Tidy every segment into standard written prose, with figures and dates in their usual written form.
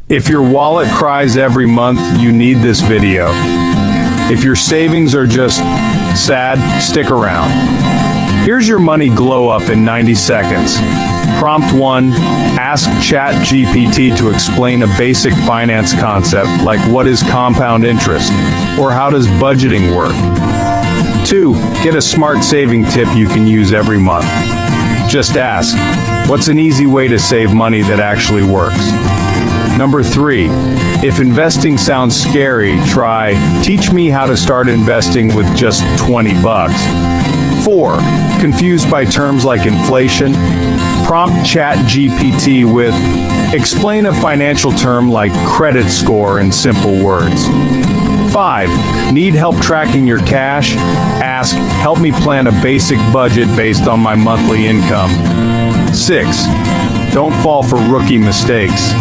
If your wallet cries every month, you need this video. If your savings are just sad, stick around. Here's your money glow up in 90 seconds. Prompt 1. Ask ChatGPT to explain a basic finance concept like what is compound interest or how does budgeting work. 2. Get a smart saving tip you can use every month. Just ask, what's an easy way to save money that actually works? Number 3. If investing sounds scary, try, teach me how to start investing with just 20 bucks. 4. Confused by terms like inflation? Prompt ChatGPT with, explain a financial term like credit score in simple words. 5. Need help tracking your cash? Ask, help me plan a basic budget based on my monthly income. 6. Don't fall for rookie mistakes.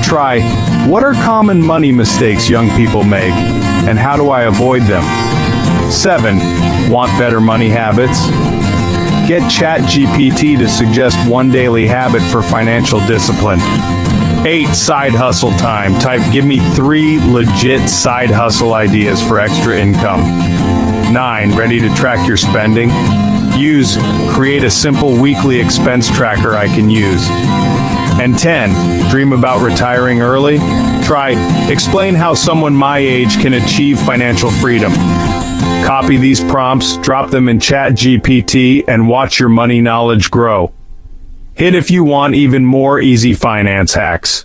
Try, what are common money mistakes young people make, and how do I avoid them? 7. Want better money habits? Get ChatGPT to suggest one daily habit for financial discipline. 8. Side hustle time. Type, give me 3 legit side hustle ideas for extra income. 9. Ready to track your spending? Use, create a simple weekly expense tracker I can use. And 10. Dream about retiring early? Try, explain how someone my age can achieve financial freedom. Copy these prompts, drop them in ChatGPT, and watch your money knowledge grow. Hit if you want even more easy finance hacks.